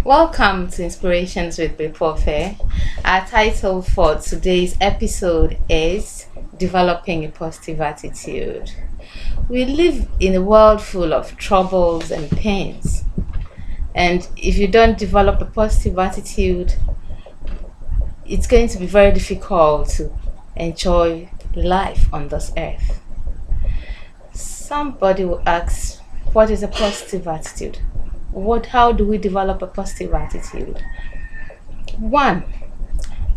Welcome to Inspirations with Bipofe. Our title for today's episode is Developing a Positive Attitude. We live in a world full of troubles and pains. And if you don't develop a positive attitude, it's going to be very difficult to enjoy life on this earth. Somebody will ask, what is a positive attitude? How do we develop a positive attitude? One,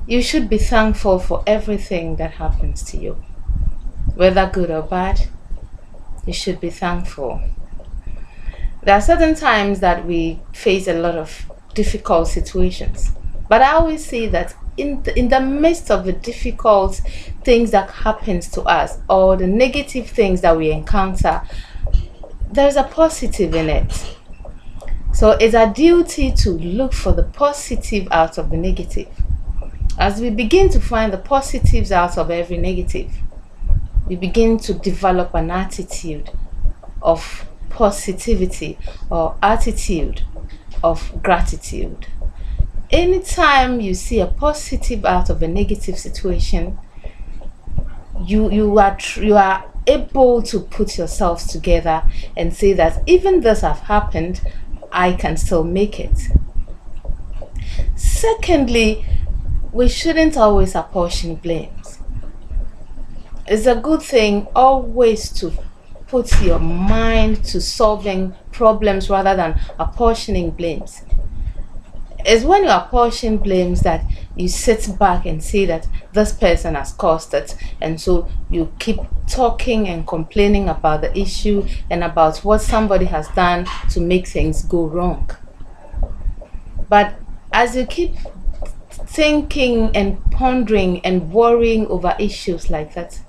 you should be thankful for everything that happens to you. Whether good or bad, you should be thankful. There are certain times that we face a lot of difficult situations. But I always say that in the midst of the difficult things that happens to us or the negative things that we encounter, there's a positive in it. So it's our duty to look for the positive out of the negative. As we begin to find the positives out of every negative, we begin to develop an attitude of positivity or attitude of gratitude. Anytime you see a positive out of a negative situation, you are able to put yourselves together and say that even this have happened, I can still make it. Secondly, we shouldn't always apportion blames. It's a good thing always to put your mind to solving problems rather than apportioning blames. It's when you apportion blames that you sit back and say that this person has caused it, and so you keep talking and complaining about the issue and about what somebody has done to make things go wrong. But as you keep thinking and pondering and worrying over issues like that,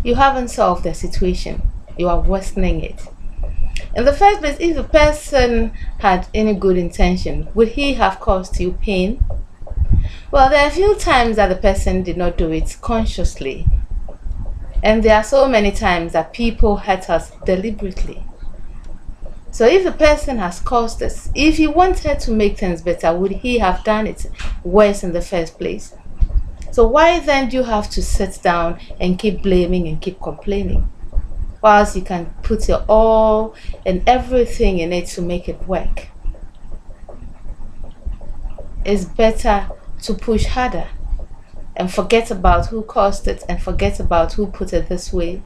you haven't solved the situation. You are worsening it. In the first place, if the person had any good intention, would he have caused you pain? Well, there are a few times that the person did not do it consciously. And there are so many times that people hurt us deliberately. So if the person has caused this, if he wanted to make things better, would he have done it worse in the first place? So why then do you have to sit down and keep blaming and keep complaining? Whilst you can put your all and everything in it to make it work. It's better to push harder and forget about who caused it and forget about who put it this way.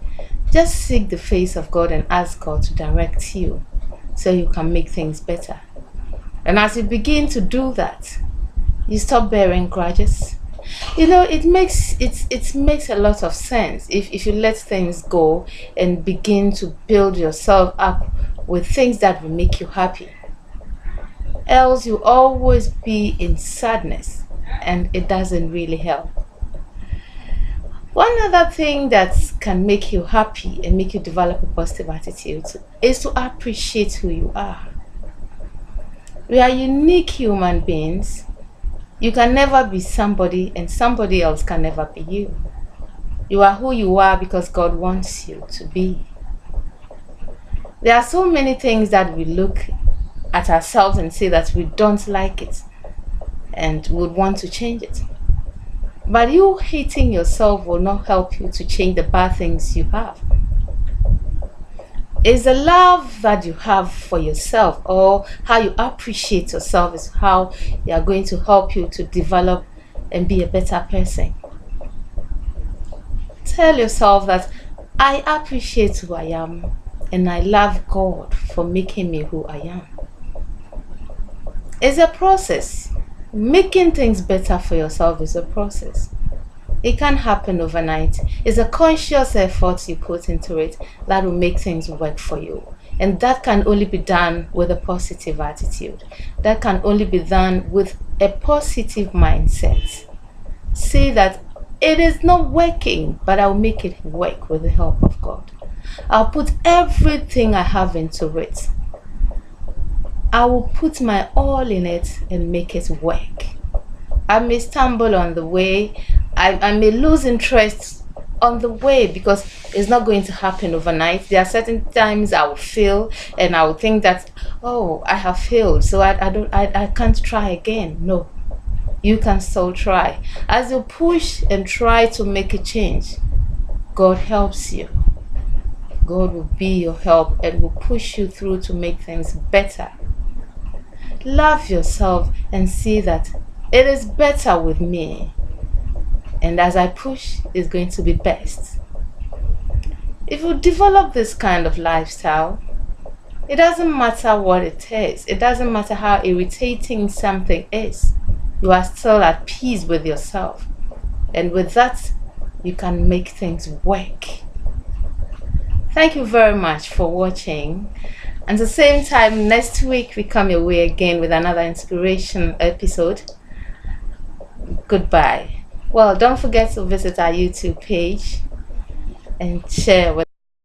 Just seek the face of God and ask God to direct you so you can make things better. And as you begin to do that, you stop bearing grudges. It makes a lot of sense if you let things go and begin to build yourself up with things that will make you happy. Else you always be in sadness, and it doesn't really help. One other thing that can make you happy and make you develop a positive attitude is to appreciate who you are. We are unique human beings. You can never be somebody, and somebody else can never be you. You are who you are because God wants you to be. There are so many things that we look at ourselves and say that we don't like it and would want to change it. But you hating yourself will not help you to change the bad things you have. It's the love that you have for yourself, or how you appreciate yourself, is how they are going to help you to develop and be a better person. Tell yourself that I appreciate who I am and I love God for making me who I am. It's a process. Making things better for yourself is a process. It can't happen overnight. It's a conscious effort you put into it that will make things work for you. And that can only be done with a positive attitude. That can only be done with a positive mindset. Say that it is not working, but I'll make it work with the help of God. I'll put everything I have into it. I will put my all in it and make it work. I may stumble on the way. I may lose interest on the way because It's not going to happen overnight. There are certain times I will fail and I will think that, oh, I have failed, so I can't try again. No, you can still try. As you push and try to make a change, God helps you. God will be your help and will push you through to make things better. Love yourself and see that it is better with me. And as I push, it's going to be best. If you develop this kind of lifestyle, it doesn't matter what it is. It doesn't matter how irritating something is. You are still at peace with yourself. And with that, you can make things work. Thank you very much for watching. At the same time, next week we come your way again with another inspiration episode. Goodbye. Well, don't forget to visit our YouTube page and share with